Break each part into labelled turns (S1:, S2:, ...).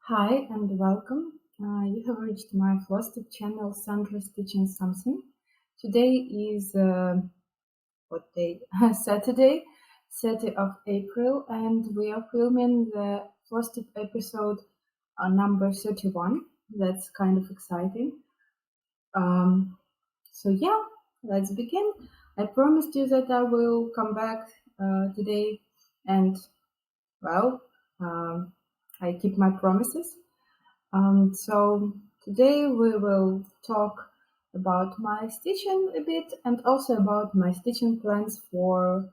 S1: Hi and welcome. You have reached my Flosstube channel, Sandra Stitching Something. Today is what day? Saturday, 30th of April, and we are filming the Flosstube episode number 31. That's kind of exciting. So yeah, let's begin. I promised you that I will come back today, and well, I keep my promises. So today we will talk about my stitching a bit and also about my stitching plans for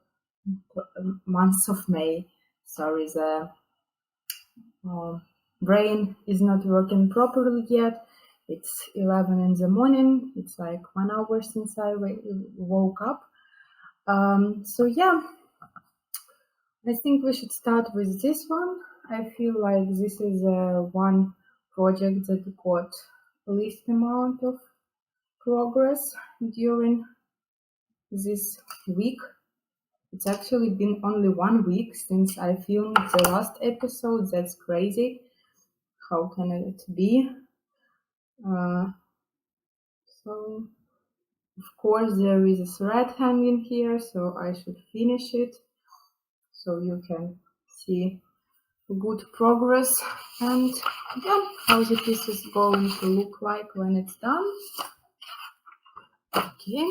S1: months of May. Sorry, the uh, brain is not working properly yet. It's 11 in the morning. It's like 1 hour since I woke up. So yeah, I think we should start with this one. I feel like this is one project that got least amount of progress during this week. It's actually been only 1 week since I filmed the last episode. That's crazy. How can it be? Uh, so, of course, there is a thread hanging here, so I should finish it so you can see good progress and yeah, how the piece is going to look like when it's done. Okay,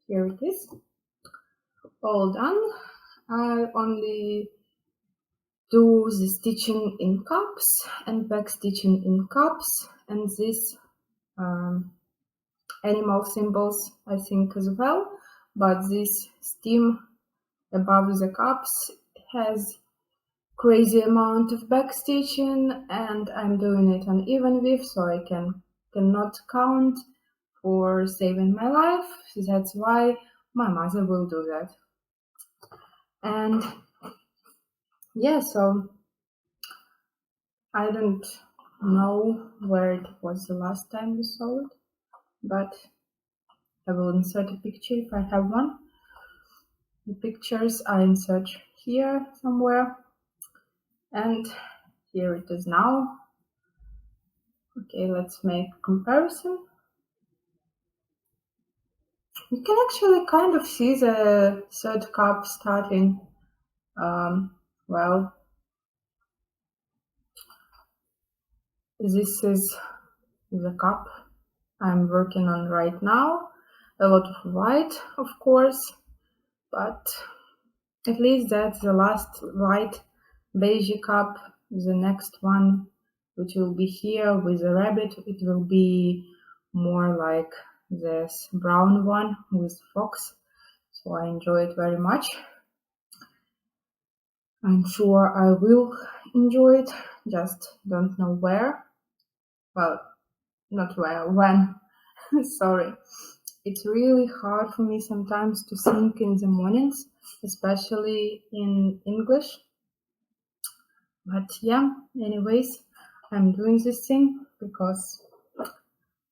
S1: here it is, all done. I only do the stitching in cups and back stitching in cups, and these animal symbols I think as well, but this stem above the cups has crazy amount of back stitching, and I'm doing it on even width, so I cannot count for saving my life. That's why my mother will do that. And yeah, so I don't know where it was the last time we saw it, but I will insert a picture if I have one. The pictures I insert here somewhere, and here it is now. Okay, let's make a comparison. You can actually kind of see the third cup starting. Well, this is the cup I'm working on right now. A lot of white, of course, but at least that's the last white beige cup. The next one, which will be here with a rabbit, it will be more like this brown one with fox. So I enjoy it very much. I'm sure I will enjoy it, just don't know where. Well, not where, when. Sorry. It's really hard for me sometimes to think in the mornings, especially in English. But yeah, anyways, I'm doing this thing because,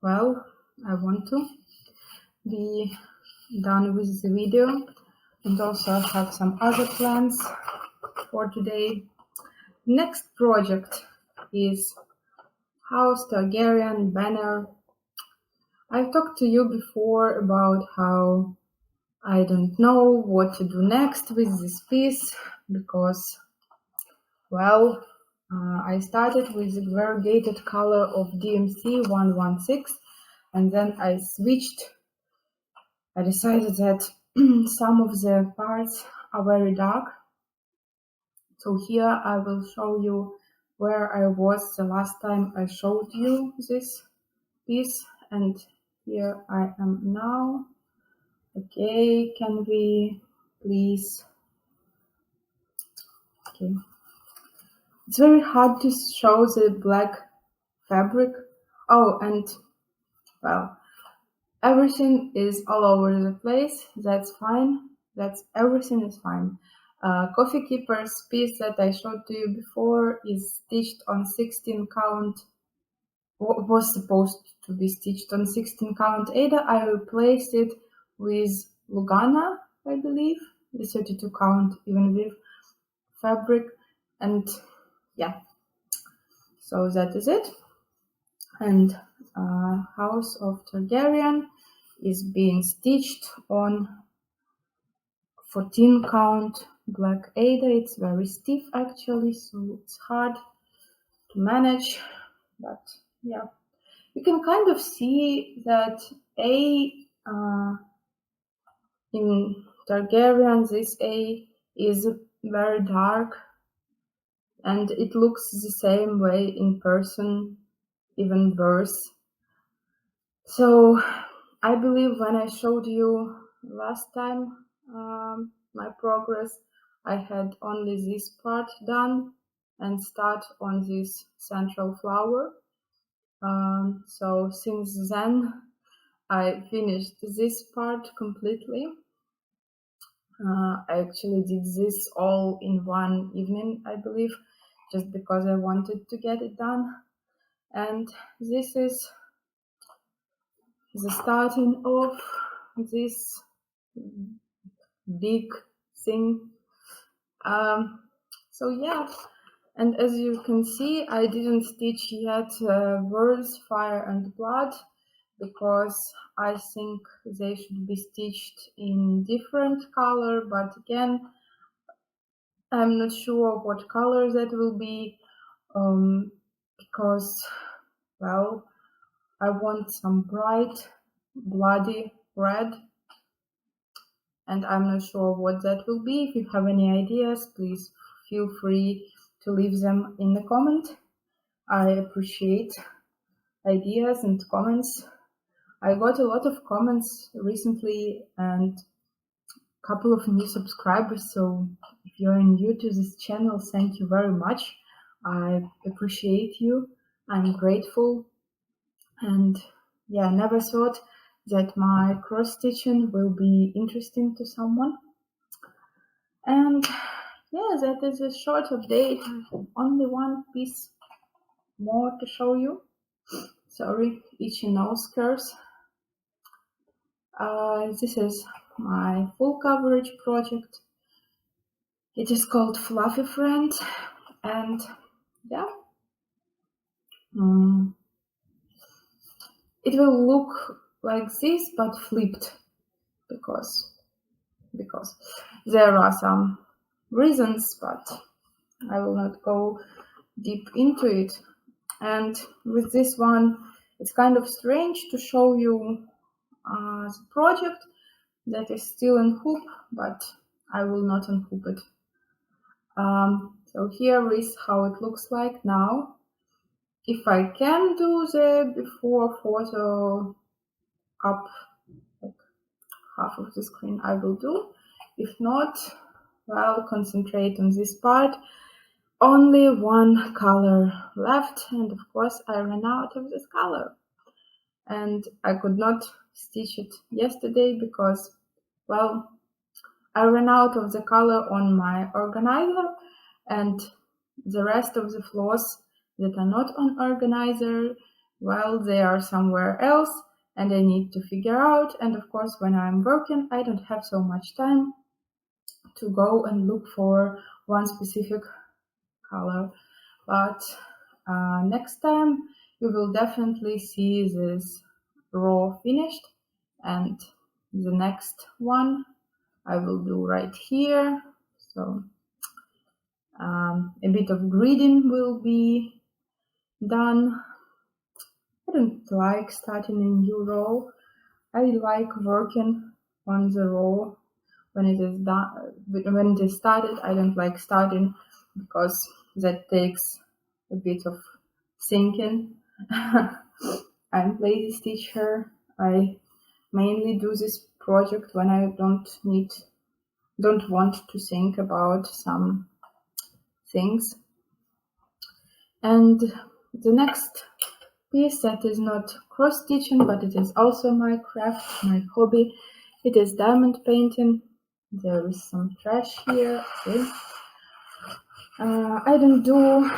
S1: well, I want to be done with the video, and also have some other plans for today. Next project is House Targaryen banner. I've talked to you before about how I don't know what to do next with this piece because, well, I started with the variegated color of DMC 116, and then I switched. I decided that some of the parts are very dark. So here I will show you where I was the last time I showed you this piece, and here I am now. Okay, can we please? Okay. It's very hard to show the black fabric. Oh, and well, everything is all over the place. That's fine. Everything is fine. Coffee Keeper's piece that I showed to you before is stitched on 16 count. Was supposed to be stitched on 16 count Ada. I replaced it with Lugana, I believe, the 32 count even width fabric, and yeah. So that is it. And House of Targaryen is being stitched on 14 count black Ada. It's very stiff actually, so it's hard to manage, but yeah, you can kind of see that in Targaryen this A is very dark, and it looks the same way in person, even worse. So I believe when I showed you last time my progress, I had only this part done and start on this central flower. So since then I finished this part completely. I actually did this all in one evening, I believe, just because I wanted to get it done. And this is the starting of this big thing. So yeah, and as you can see, I didn't stitch yet words, fire and blood, because I think they should be stitched in different color, but again, I'm not sure what color that will be, because, well, I want some bright, bloody red, and I'm not sure what that will be. If you have any ideas, please feel free to leave them in the comment. I appreciate ideas and comments. I got a lot of comments recently and a couple of new subscribers, so if you're new to this channel, thank you very much. I appreciate you. I'm grateful, and yeah, never thought that my cross stitching will be interesting to someone. And yeah, that is a short update. I have only one piece more to show you. Sorry, itchy nose curse. This is my full coverage project. It is called Fluffy Friend, and yeah, it will look like this but flipped, because there are some reasons, but I will not go deep into it. And with this one, it's kind of strange to show you the project that is still in hoop, but I will not unhoop it. So here is how it looks like now. If I can do the before photo up like half of the screen, I will do. If not, well, concentrate on this part. Only one color left, and of course I ran out of this color. And I could not stitch it yesterday because, well, I ran out of the color on my organizer, and the rest of the floss that are not on organizer, well, they are somewhere else, and I need to figure out. And of course, when I'm working, I don't have so much time to go and look for one specific color. But next time you will definitely see this row finished, and the next one I will do right here. So a bit of gridding will be done. I don't like starting a new row. I like working on the row when it is done. When it is started, I don't like starting because that takes a bit of thinking. I'm lazy stitcher. I mainly do this project when I don't want to think about some things. And the next piece that is not cross stitching, but it is also my craft, my hobby, it is diamond painting. There is some trash here. Okay. I don't do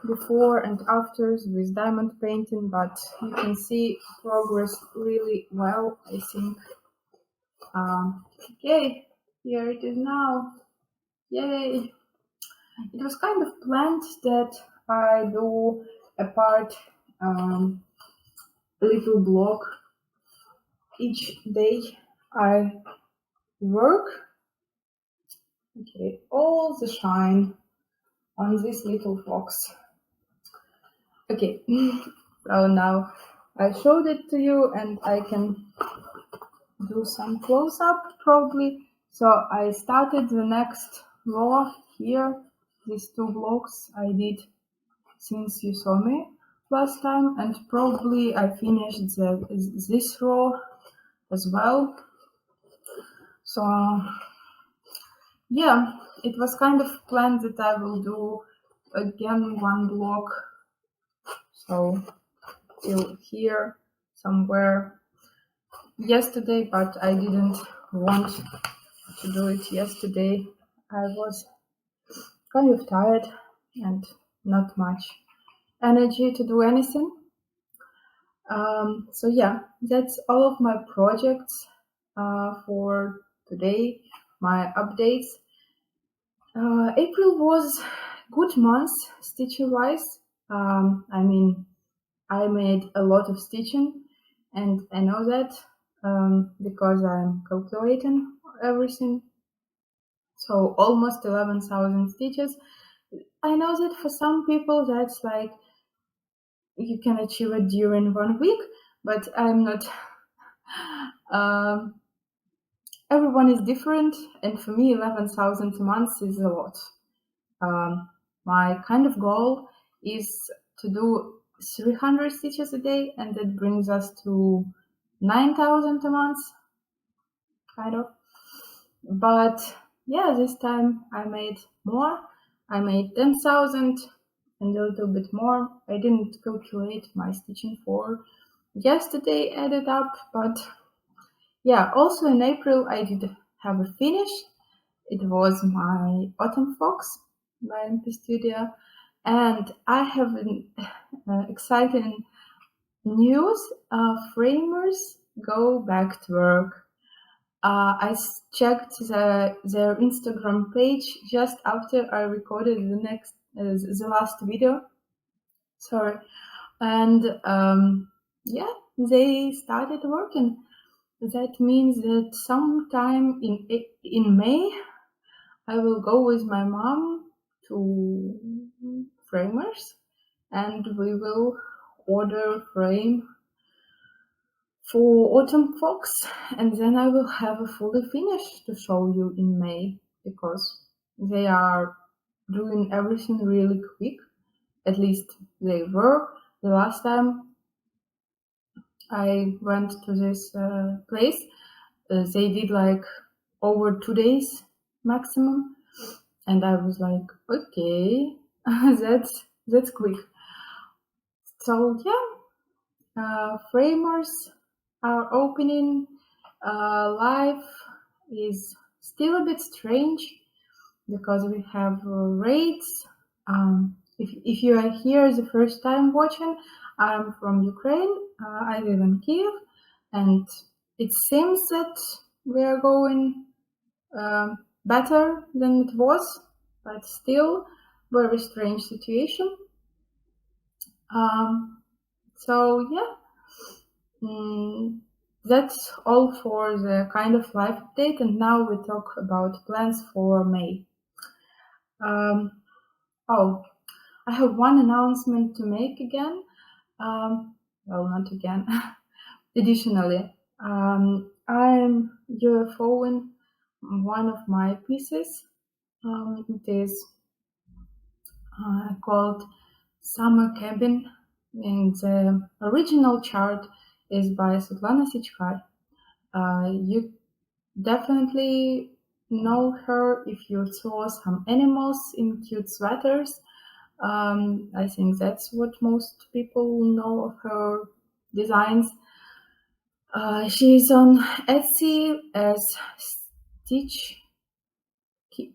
S1: before and afters with diamond painting, but you can see progress really well, I think. Okay, here it is now. Yay! It was kind of planned that I do apart little block each day I work. Okay, all the shine on this little fox. Okay, so now I showed it to you and I can do some close-up probably. So I started the next row here. These two blocks I did since you saw me last time, and probably I finished this row as well. So yeah, it was kind of planned that I will do again one block, so till here somewhere yesterday, but I didn't want to do it yesterday. I was kind of tired and not much energy to do anything. So yeah, that's all of my projects for today, my updates. April was good month stitching wise. I mean, I made a lot of stitching, and I know that because I'm calculating everything. So almost 11,000 stitches. I know that for some people that's like you can achieve it during 1 week, but I'm not. um, Everyone is different, and for me, 11,000 a month is a lot. My kind of goal is to do 300 stitches a day, and that brings us to 9,000 a month, kind of. But yeah, this time I made more. I made 10,000 and a little bit more. I didn't calculate my stitching for yesterday added up, but yeah, also in April I did have a finish. It was my Autumn Fox by MP Studio, and I have an exciting news. Framers go back to work. I checked their Instagram page just after I recorded the last video. Sorry, and yeah, they started working. That means that sometime in May, I will go with my mom to Framers, and we will order frame for Autumn Fox, and then I will have a fully finish to show you in May, because they are doing everything really quick. At least they were. The last time I went to this place, they did like over 2 days maximum, and I was like, okay, that's quick. So yeah, Framers are opening. Life is still a bit strange because we have raids. If you are here the first time watching, I'm from Ukraine. I live in Kiev, and it seems that we are going better than it was, but still very strange situation. So yeah, that's all for the kind of life update, and now we talk about plans for May. Oh, I have one announcement to make again. Well, not again. Additionally, I'm UFOing one of my pieces. It is called Summer Cabin, and the original chart is by Svetlana Sichkar. You definitely know her if you saw some animals in cute sweaters. I think that's what most people know of her designs. She's on Etsy as Stitch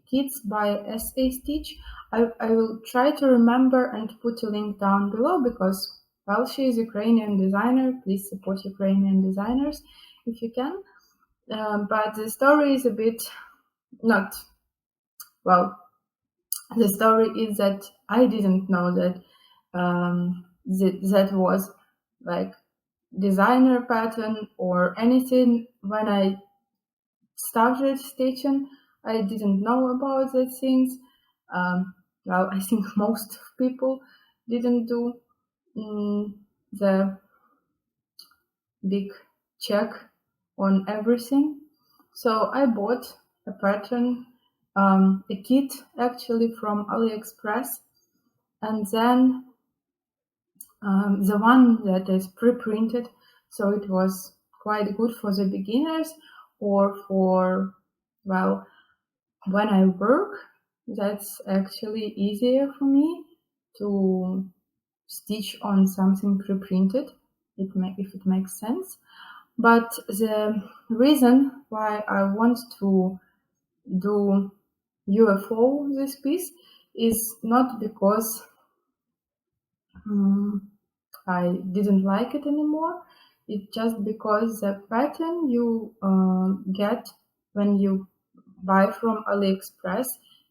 S1: Kids by SA Stitch. I will try to remember and put a link down below because, well, she is Ukrainian designer. Please support Ukrainian designers if you can. But the story is a bit not, well, the story is that I didn't know that that was like designer pattern or anything. When I started stitching, I didn't know about those things. Well, I think most people didn't do the big check on everything. So I bought a pattern, a kit actually from AliExpress, and then the one that is pre-printed, so it was quite good for the beginners or for, well, when I work, that's actually easier for me to stitch on something pre-printed, if it makes sense. But the reason why I want to do UFO this piece is not because I didn't like it anymore. It's just because the pattern you get when you buy from AliExpress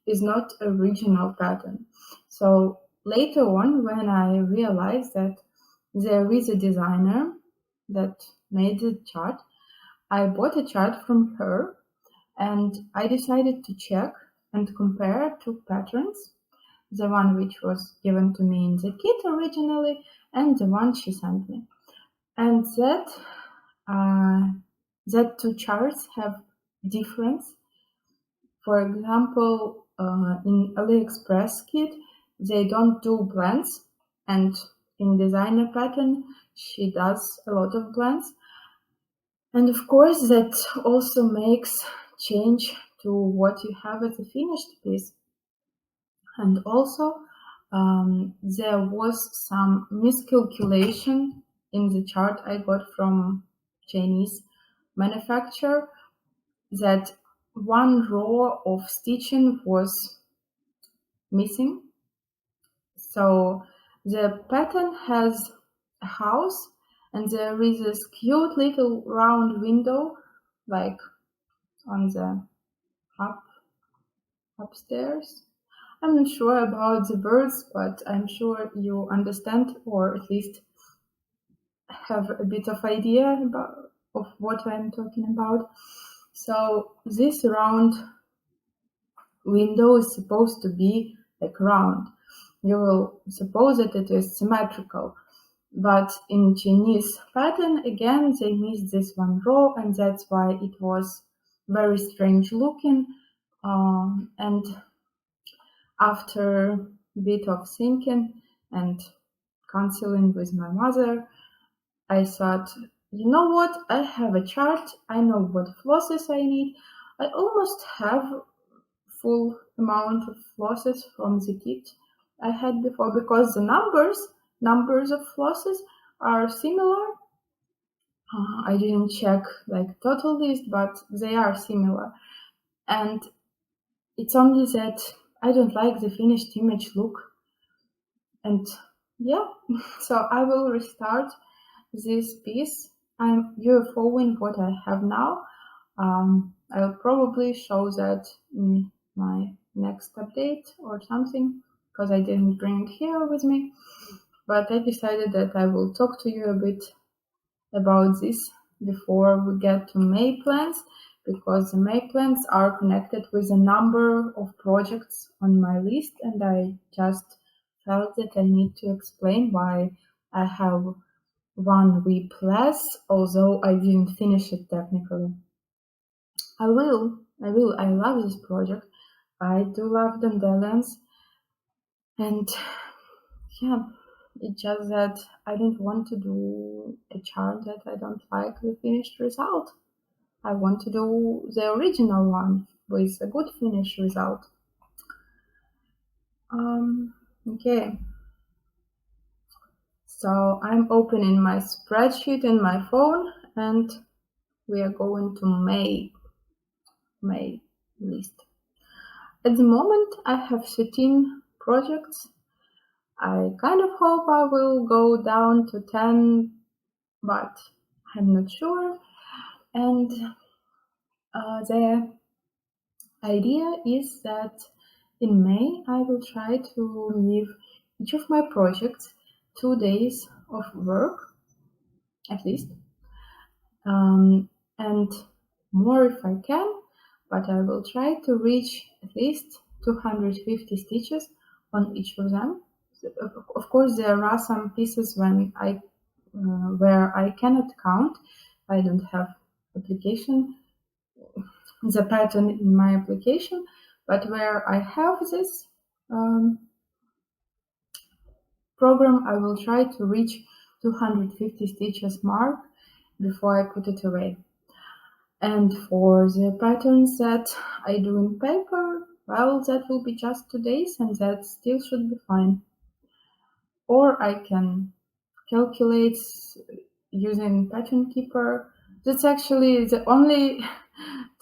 S1: is not original pattern. So later on, when I realized that there is a designer that made the chart, I bought a chart from her and I decided to check and compare two patterns, the one which was given to me in the kit originally and the one she sent me. And that two charts have difference. For example, in AliExpress kit, they don't do blends, and in designer pattern, she does a lot of blends. And of course, that also makes change to what you have as a finished piece. And also, there was some miscalculation in the chart I got from Chinese manufacturer, that one row of stitching was missing. So the pattern has a house and there is this cute little round window, like on the upstairs. I'm not sure about the birds, but I'm sure you understand, or at least have a bit of idea of what I'm talking about. So this round window is supposed to be like round. You will suppose that it is symmetrical, but in Chinese pattern, again, they missed this one row, and that's why it was very strange looking. And after a bit of thinking and counseling with my mother, I thought, you know what? I have a chart. I know what flosses I need. I almost have full amount of flosses from the kit I had before, because the numbers of flosses are similar. I didn't check like total list, but they are similar. And it's only that I don't like the finished image look. And yeah, so I will restart this piece. I'm UFOing what I have now. I'll probably show that in my next update or something, because I didn't bring it here with me. But I decided that I will talk to you a bit about this before we get to May plans, because the May plans are connected with a number of projects on my list, and I just felt that I need to explain why I have one week less, although I didn't finish it technically. I will. I love this project. I do love dandelions, and yeah, it's just that I don't want to do a chart that I don't like the finished result. I want to do the original one with a good finished result. Okay. So I'm opening my spreadsheet in my phone, and we are going to May list. At the moment, I have 13 projects. I kind of hope I will go down to 10, but I'm not sure. And the idea is that in May, I will try to leave each of my projects 2 days of work at least, and more if I can, but I will try to reach at least 250 stitches on each of them. Of course, there are some pieces where I cannot count. I don't have application, the pattern in my application, but where I have this program, I will try to reach 250 stitches mark before I put it away. And for the patterns that I do in paper, well, that will be just 2 days and that still should be fine. Or I can calculate using Pattern Keeper. That's actually the only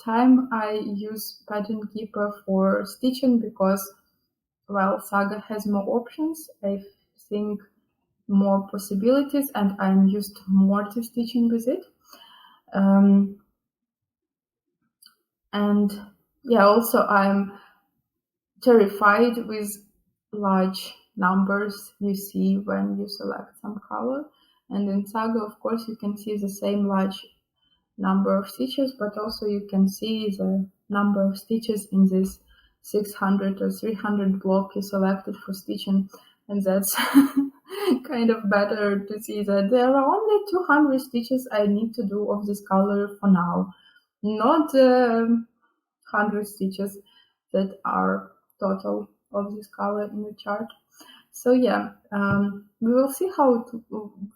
S1: time I use Pattern Keeper for stitching because, well, Saga has more options. I think more possibilities and I'm used more to stitching with it. And yeah, also I'm terrified with large numbers you see when you select some color. And in Saga, of course, you can see the same large number of stitches, but also you can see the number of stitches in this 600 or 300 block you selected for stitching. And that's kind of better to see that there are only 200 stitches I need to do of this color for now, not 100 stitches that are total of this color in the chart. So yeah, we will see how it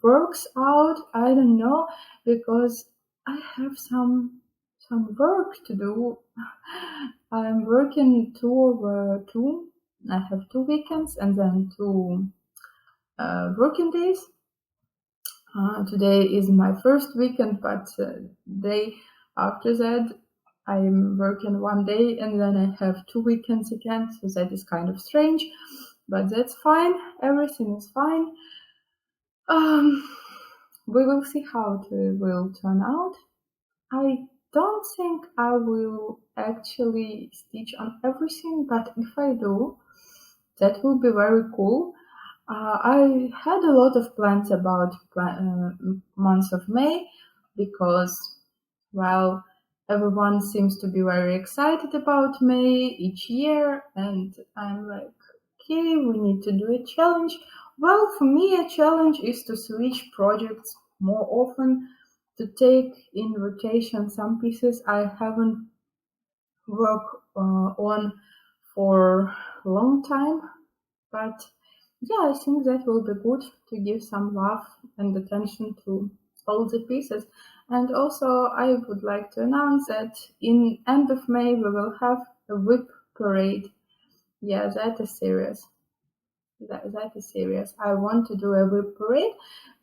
S1: works out. I don't know, because I have some work to do. I'm working 2 over 2. I have 2 weekends and then 2 working days. Today is my first weekend, but day after that I'm working 1 day and then I have 2 weekends again, so that is kind of strange, but that's fine. Everything is fine. We will see how it will turn out. I don't think I will actually stitch on everything, but if I do, that will be very cool. I had a lot of plans about month of May because, well, everyone seems to be very excited about May each year, and I'm like, okay, we need to do a challenge. Well, for me, a challenge is to switch projects more often, to take in rotation some pieces I haven't worked on for a long time, but yeah, I think that will be good to give some love and attention to all the pieces. And also, I would like to announce that in end of May we will have a whip parade. Yeah, that is serious. That is serious. I want to do a whip parade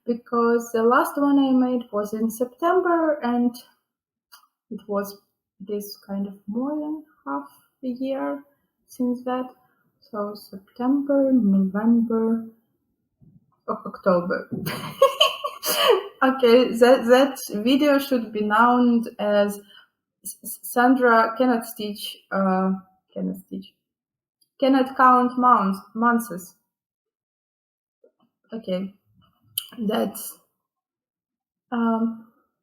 S1: because the last one I made was in September and it is kind of more than half a year since that. So September, November, October. Okay, that video should be known as Sandra cannot stitch, cannot count months. Okay, that's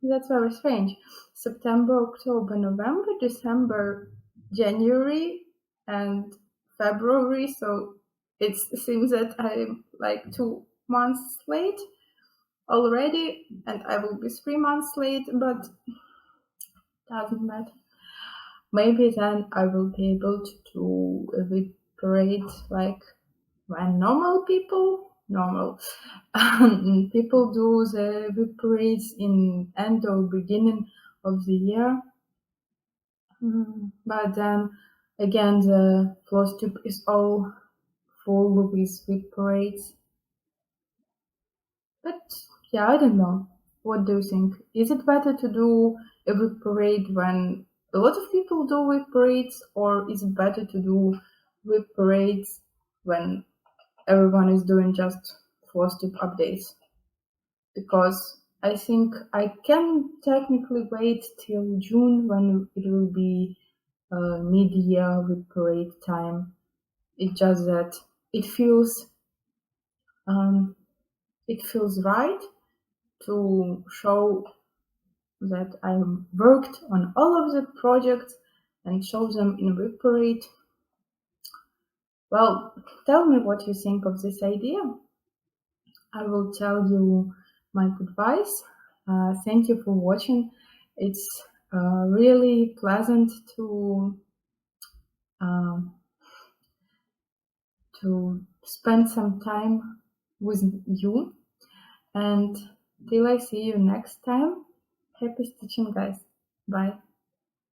S1: very strange. September, October, November, December, January, and February. So it seems that I'm like 2 months late already, and I will be 3 months late, but doesn't matter. Maybe then I will be able to recuperate like when normal people do the reparates in end or beginning of the year. But then again the Flosstube is all full with reparates. But yeah, I don't know. What do you think? Is it better to do a whip parade when a lot of people do whip parades, or is it better to do whip parades when everyone is doing just Flosstube updates? Because I think I can technically wait till June when it will be mid-year whip parade time. It's just that it feels it feels right to show that I worked on all of the projects and show them in report. Well, tell me what you think of this idea. I will tell you my goodbyes. Thank you for watching. It's really pleasant um, to spend some time with you. And till I see you next time, happy stitching, guys. Bye.